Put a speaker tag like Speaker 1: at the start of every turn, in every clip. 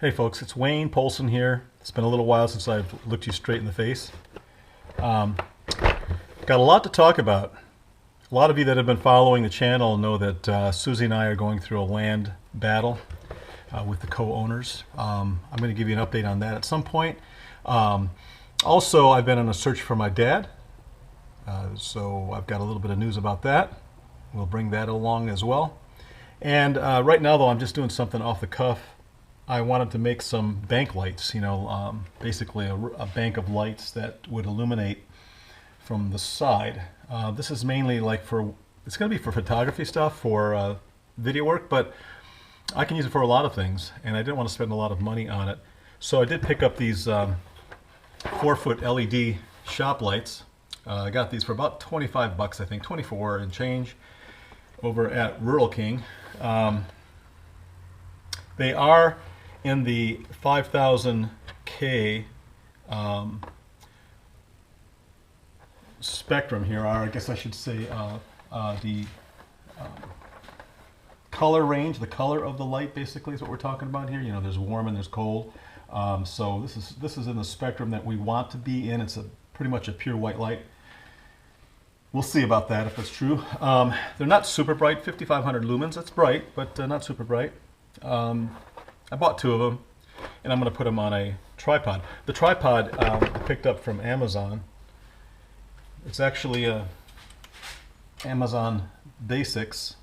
Speaker 1: Hey folks, it's Wayne Polson here. It's been a little while since I've looked you straight in the face. Got a lot to talk about. A lot of you that have been following the channel know that Susie and I are going through a land battle with the co-owners. I'm going to give you an update on that at some point. Also, I've been on a search for my dad. So I've got a little bit of news about that. We'll bring that along as well. And right now, though, I'm just doing something off the cuff. I wanted to make some bank lights, basically a bank of lights that would illuminate from the side. This is mainly it's going to be for photography stuff, for video work, but I can use it for a lot of things, and I didn't want to spend a lot of money on it. So I did pick up these 4-foot LED shop lights. I got these for about 25 bucks, I think, 24 and change, over at Rural King. They are in the 5000K spectrum here, I guess I should say the color range, the color of the light basically is what we're talking about here. There's warm and there's cold. So this is in the spectrum that we want to be in. It's pretty much a pure white light. We'll see about that if it's true. They're not super bright, 5500 lumens. That's bright, but not super bright. I bought 2 of them, and I'm going to put them on a tripod. The tripod I picked up from Amazon. It's actually a Amazon Basics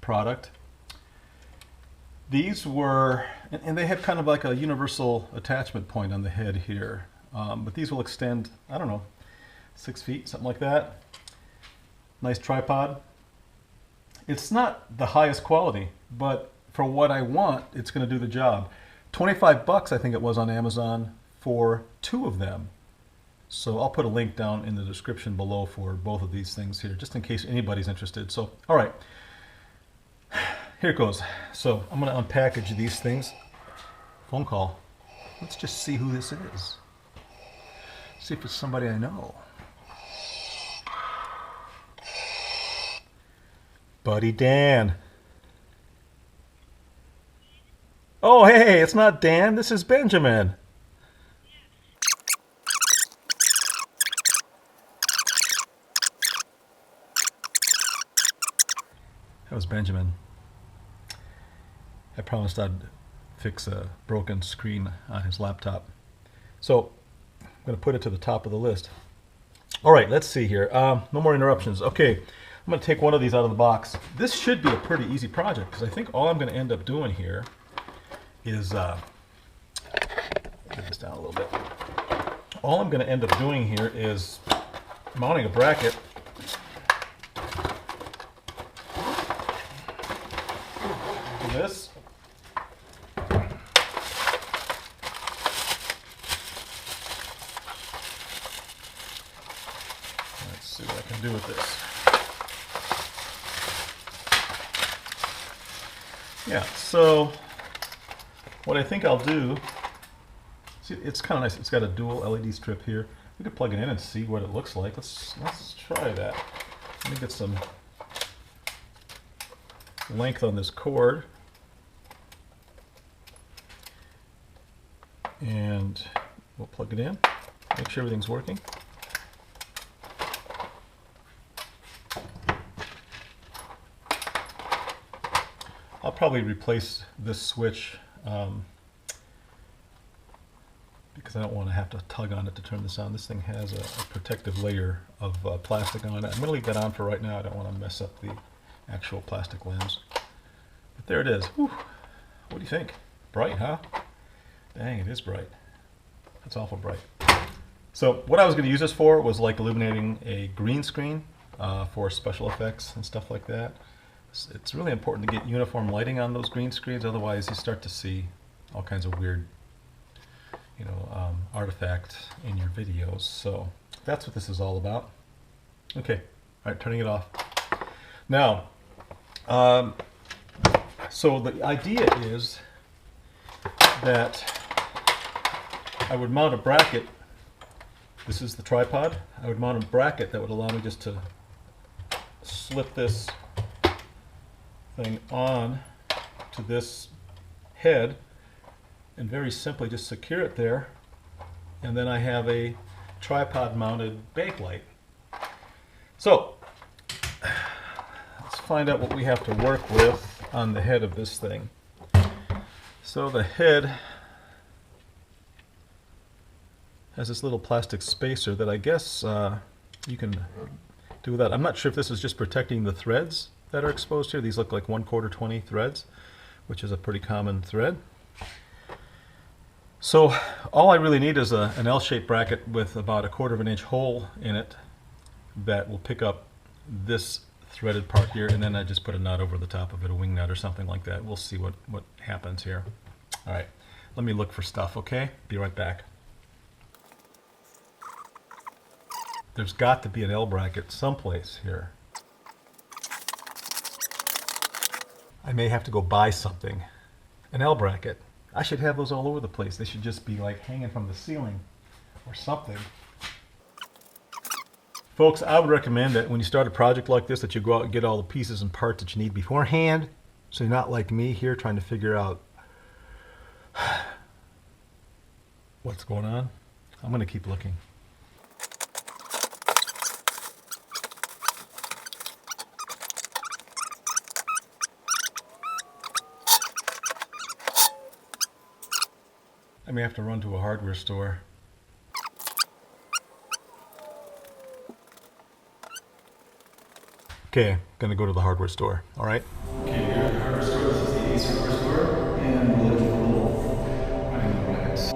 Speaker 1: product. These were, and they have kind of like a universal attachment point on the head here, but these will extend, I don't know, 6 feet, something like that. Nice tripod. It's not the highest quality, but for what I want, it's going to do the job. 25 bucks, I think it was on Amazon for 2 of them. So I'll put a link down in the description below for both of these things here, just in case anybody's interested. So, all right, here it goes. So I'm going to unpackage these things. Phone call. Let's just see who this is. See if it's somebody I know. Buddy Dan. Oh, hey, it's not Dan. This is Benjamin. That was Benjamin. I promised I'd fix a broken screen on his laptop. So I'm going to put it to the top of the list. All right, let's see here. No more interruptions. Okay, I'm going to take one of these out of the box. This should be a pretty easy project because I think all I'm going to end up doing here is, get this down a little bit. All I'm going to end up doing here is mounting a bracket for this. Let's see what I can do with this. Yeah, so what I think I'll do, see, it's kind of nice. It's got a dual LED strip here. We could plug it in and see what it looks like. Let's try that. Let me get some length on this cord. And we'll plug it in, make sure everything's working. I'll probably replace this switch because I don't want to have to tug on it to turn this on. This thing has a protective layer of plastic on it. I'm going to leave that on for right now. I don't want to mess up the actual plastic lens. But there it is. Whew. What do you think? Bright, huh? Dang, it is bright. That's awful bright. So what I was going to use this for was like illuminating a green screen for special effects and stuff like that. It's really important to get uniform lighting on those green screens, otherwise you start to see all kinds of weird, artifact in your videos. So that's what this is all about. Okay, all right, turning it off. Now, so the idea is that I would mount a bracket. This is the tripod. I would mount a bracket that would allow me just to slip this thing on to this head and very simply just secure it there, and then I have a tripod mounted backlight. So let's find out what we have to work with on the head of this thing. So the head has this little plastic spacer that I guess you can do that. I'm not sure if this is just protecting the threads that are exposed here. These look like 1/4 20 threads, which is a pretty common thread. So all I really need is an L-shaped bracket with about 1/4 inch hole in it that will pick up this threaded part here, and then I just put a nut over the top of it, a wing nut or something like that. We'll see what happens here. All right, let me look for stuff, okay? Be right back. There's got to be an L bracket someplace here. I may have to go buy something. An L bracket. I should have those all over the place. They should just be like hanging from the ceiling or something. Folks, I would recommend that when you start a project like this that you go out and get all the pieces and parts that you need beforehand, so you're not like me here trying to figure out what's going on. I'm going to keep looking. I may have to run to a hardware store. Okay, gonna go to the hardware store, all right? Okay, here at the hardware store, this is the Ace hardware store, and we're looking for little running brackets.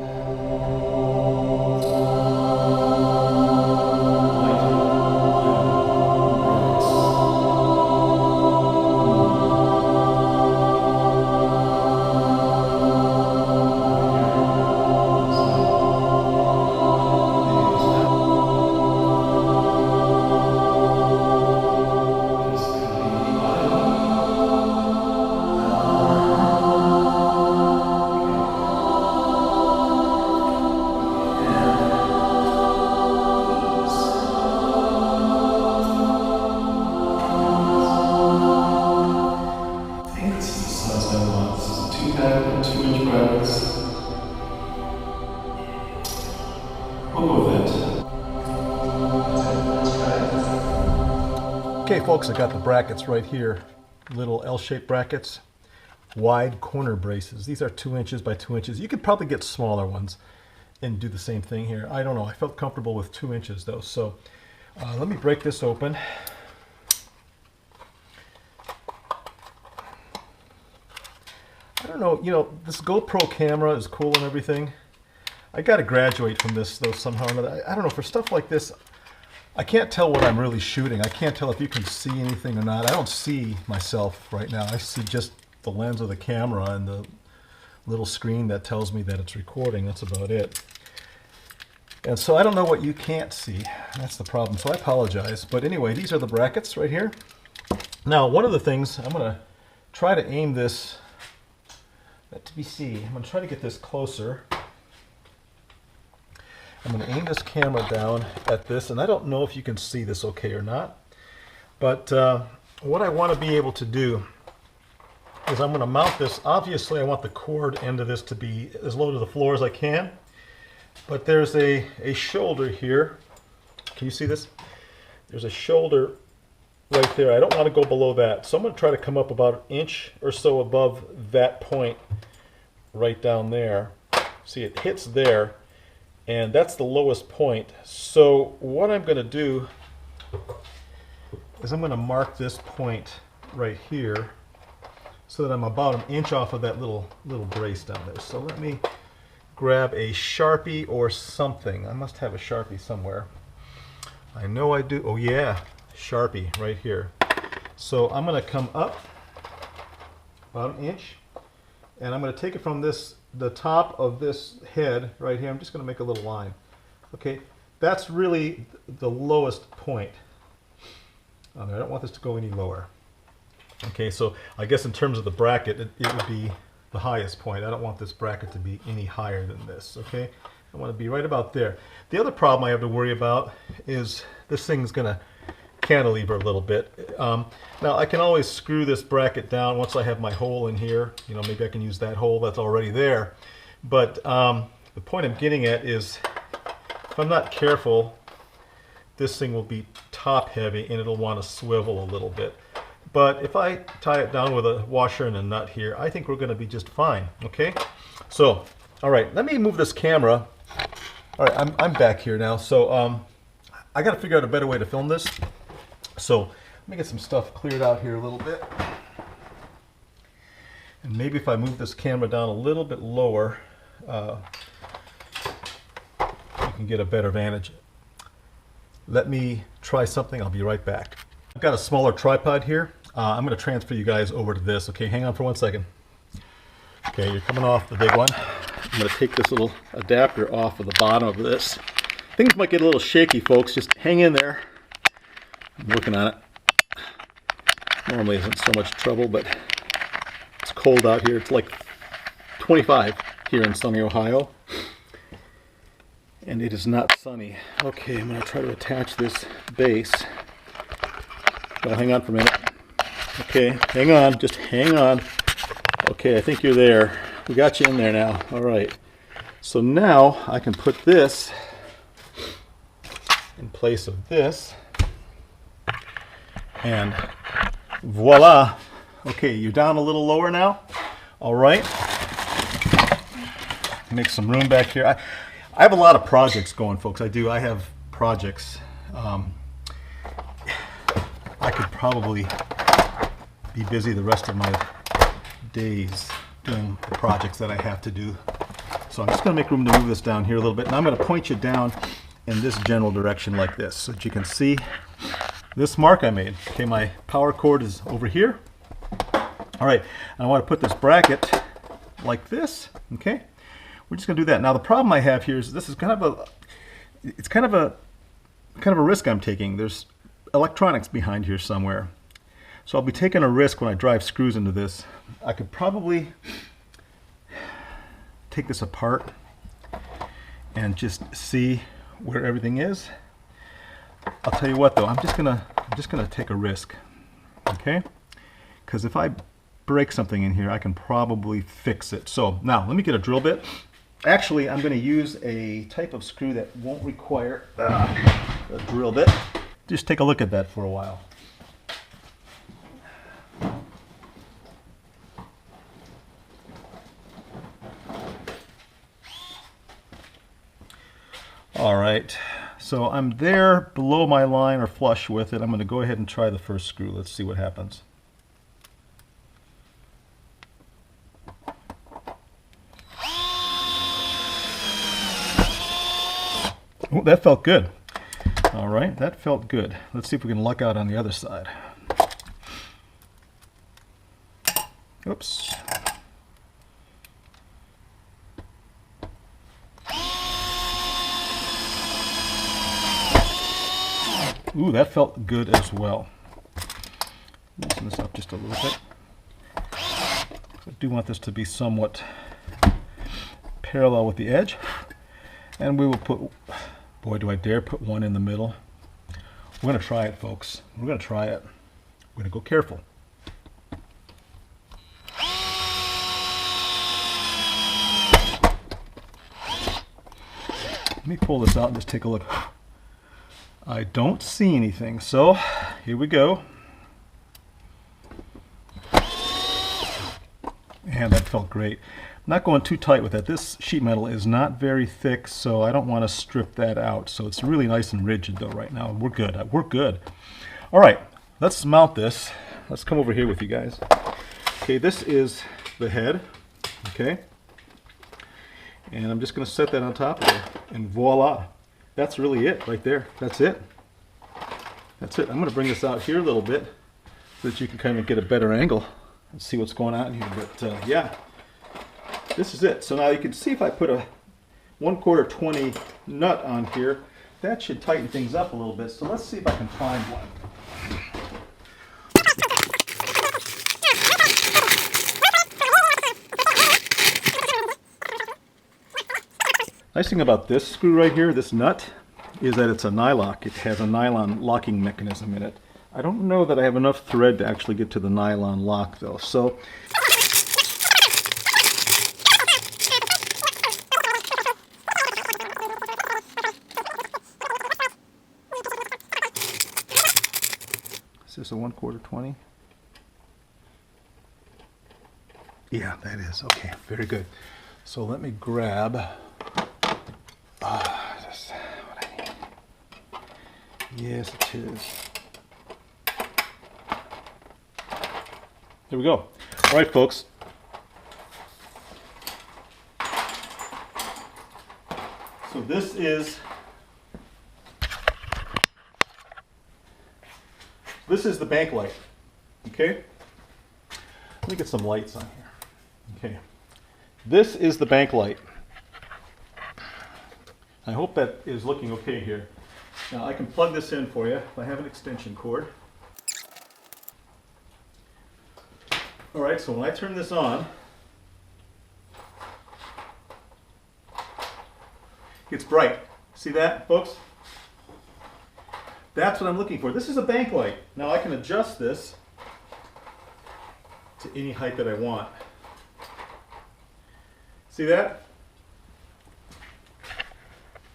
Speaker 1: Okay folks, I got the brackets right here, little L-shaped brackets, wide corner braces. These are 2 inches by 2 inches. You could probably get smaller ones and do the same thing here. I don't know, I felt comfortable with 2 inches though. So let me break this open. I don't know, you know, this GoPro camera is cool and everything. I got to graduate from this though somehow or another. I don't know, for stuff like this, I can't tell what I'm really shooting. I can't tell if you can see anything or not. I don't see myself right now. I see just the lens of the camera and the little screen that tells me that it's recording. That's about it. And so I don't know what you can't see. That's the problem. So I apologize. But anyway, these are the brackets right here. Now, one of the things, I'm going to try to aim this, let me see, I'm going to try to get this closer. I'm going to aim this camera down at this, and I don't know if you can see this okay or not, but what I want to be able to do is I'm going to mount this. Obviously, I want the cord end of this to be as low to the floor as I can, but there's a shoulder here. Can you see this? There's a shoulder right there. I don't want to go below that, so I'm going to try to come up about 1 inch or so above that point right down there. See, it hits there. And that's the lowest point. So what I'm going to do is I'm going to mark this point right here so that I'm about 1 inch off of that little brace down there. So let me grab a Sharpie or something. I must have a Sharpie somewhere. I know I do. Oh yeah, Sharpie right here. So I'm going to come up about 1 inch, and I'm going to take it from the top of this head right here. I'm just going to make a little line. Okay, that's really the lowest point I don't want this to go any lower. Okay, so I guess in terms of the bracket, it would be the highest point. I don't want this bracket to be any higher than this, okay? I want to be right about there. The other problem I have to worry about is this thing's going to cantilever a little bit. Now I can always screw this bracket down once I have my hole in here. You know, maybe I can use that hole that's already there. But the point I'm getting at is if I'm not careful, this thing will be top heavy and it'll want to swivel a little bit. But if I tie it down with a washer and a nut here, I think we're going to be just fine. Okay, so all right, let me move this camera. All right, I'm back here now. So I got to figure out a better way to film this. So let me get some stuff cleared out here a little bit. And maybe if I move this camera down a little bit lower, you can get a better vantage. Let me try something. I'll be right back. I've got a smaller tripod here. I'm going to transfer you guys over to this. Okay, hang on for 1 second. Okay, you're coming off the big one. I'm going to take this little adapter off of the bottom of this. Things might get a little shaky, folks. Just hang in there. I'm working on it. Normally isn't so much trouble, but it's cold out here. It's like 25 here in sunny Ohio. And it is not sunny. Okay, I'm going to try to attach this base. Well, hang on for a minute. Okay, hang on. Just hang on. Okay, I think you're there. We got you in there now. All right. So now I can put this in place of this. And voila. Okay, you're down a little lower now. All right. Make some room back here. I have a lot of projects going, folks. I do. I have projects. I could probably be busy the rest of my days doing the projects that I have to do. So I'm just going to make room to move this down here a little bit. And I'm going to point you down in this general direction like this so that you can see this mark I made. Okay, my power cord is over here. All right, and I want to put this bracket like this. Okay, we're just going to do that. Now the problem I have here is this is kind of a risk I'm taking. There's electronics behind here somewhere. So I'll be taking a risk when I drive screws into this. I could probably take this apart and just see where everything is. I'll tell you what though, I'm just gonna take a risk. Okay? Because if I break something in here, I can probably fix it. So now let me get a drill bit. Actually, I'm going to use a type of screw that won't require a drill bit. Just take a look at that for a while. All right, so I'm there below my line or flush with it. I'm going to go ahead and try the first screw. Let's see what happens. Oh, that felt good. All right, that felt good. Let's see if we can luck out on the other side. Oops. Ooh, that felt good as well. Loosen this up just a little bit. I do want this to be somewhat parallel with the edge. And we will put, boy, do I dare put one in the middle. We're going to try it, folks. We're going to try it. We're going to go careful. Let me pull this out and just take a look. I don't see anything, so here we go. And that felt great. I'm not going too tight with that. This sheet metal is not very thick, so I don't want to strip that out. So it's really nice and rigid though right now. We're good. We're good. All right, let's mount this. Let's come over here with you guys. Okay, this is the head. Okay. And I'm just going to set that on top of it. And voila. That's really it right there. That's it. That's it. I'm going to bring this out here a little bit so that you can kind of get a better angle and see what's going on here. But yeah, this is it. So now you can see if I put a 1/4 20 nut on here, that should tighten things up a little bit. So let's see if I can find one. Nice thing about this screw right here, this nut, is that it's a nylock. It has a nylon locking mechanism in it. I don't know that I have enough thread to actually get to the nylon lock though. So is this a 1/4 20? Yeah, that is. Okay, very good. So let me grab this, what I need. Yes, it is. There we go. All right, folks. So this is the bank light. Okay. Let me get some lights on here. Okay. This is the bank light. I hope that is looking okay here. Now I can plug this in for you if I have an extension cord. All right, so when I turn this on, it's bright. See that, folks? That's what I'm looking for. This is a bank light. Now I can adjust this to any height that I want. See that?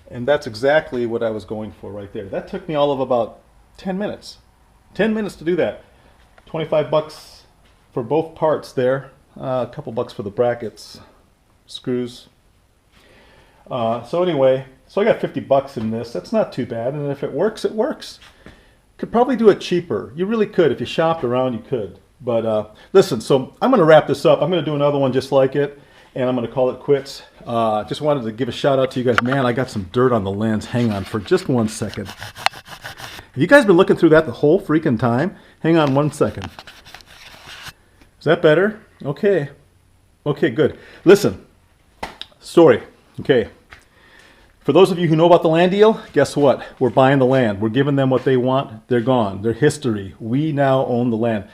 Speaker 1: And that's exactly what I was going for right there. That took me all of about 10 minutes. 10 minutes to do that. 25 bucks for both parts there. A couple bucks for the brackets, screws. So anyway, so I got 50 bucks in this. That's not too bad. And if it works, it works. Could probably do it cheaper. You really could. If you shopped around, you could. But listen, so I'm going to wrap this up. I'm going to do another one just like it. And I'm going to call it quits. Just wanted to give a shout out to you guys. Man, I got some dirt on the lens. Hang on for just 1 second. Have you guys been looking through that the whole freaking time? Hang on 1 second. Is that better? Okay. Okay, good. Listen. Story. Okay. For those of you who know about the land deal, guess what? We're buying the land. We're giving them what they want. They're gone. They're history. We now own the land.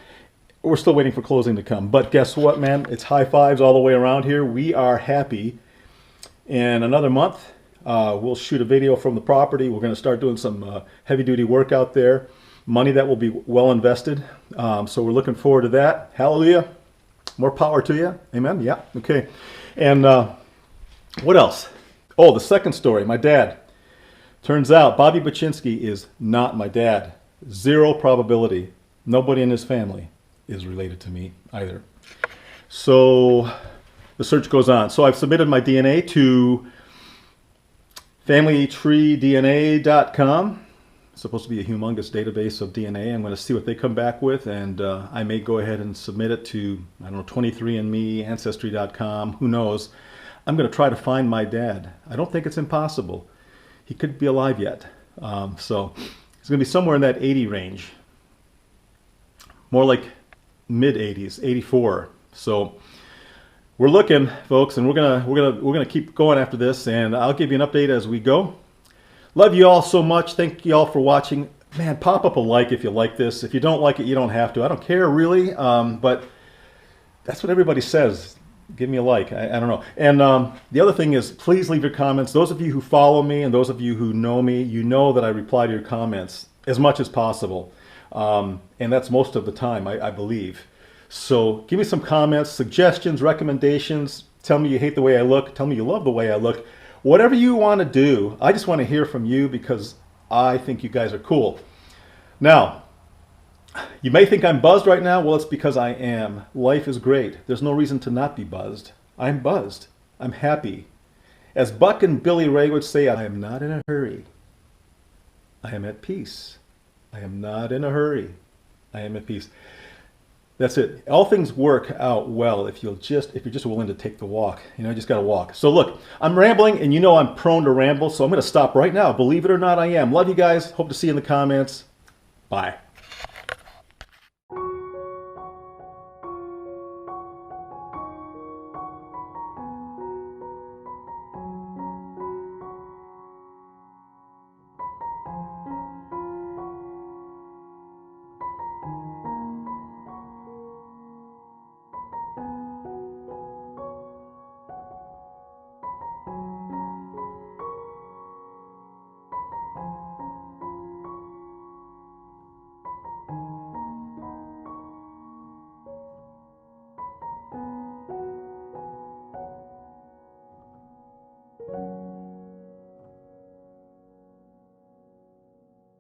Speaker 1: We're still waiting for closing to come. But guess what, man? It's high fives all the way around here. We are happy. In another month, we'll shoot a video from the property. We're going to start doing some heavy-duty work out there. Money that will be well invested. So we're looking forward to that. Hallelujah. More power to you. Amen? Yeah. Okay. And what else? Oh, the second story. My dad. Turns out Bobby Baczynski is not my dad. Zero probability. Nobody in his family is related to me either. So the search goes on. So I've submitted my DNA to familytreedna.com. It's supposed to be a humongous database of DNA. I'm going to see what they come back with, and I may go ahead and submit it to, I don't know, 23andMe, Ancestry.com, who knows. I'm going to try to find my dad. I don't think it's impossible. He could be alive yet. So it's going to be somewhere in that 80 range. More like mid 80s, 84. So we're looking, folks, and we're gonna keep going after this, and I'll give you an update as we go. Love you all so much. Thank you all for watching. Man, pop up a like if you like this. If you don't like it, you don't have to. I don't care really, but that's what everybody says. Give me a like. I don't know. And the other thing is, please leave your comments. Those of you who follow me and those of you who know me, you know that I reply to your comments as much as possible. And that's most of the time, I believe. So give me some comments, suggestions, recommendations. Tell me you hate the way I look. Tell me you love the way I look. Whatever you want to do, I just want to hear from you because I think you guys are cool. Now, you may think I'm buzzed right now. Well, it's because I am. Life is great. There's no reason to not be buzzed. I'm buzzed. I'm happy. As Buck and Billy Ray would say, I am not in a hurry. I am at peace. I am not in a hurry. I am at peace. That's it. All things work out well if you're just willing to take the walk. You know, you just got to walk. So look, I'm rambling, and you know I'm prone to ramble, so I'm going to stop right now. Believe it or not, I am. Love you guys. Hope to see you in the comments. Bye.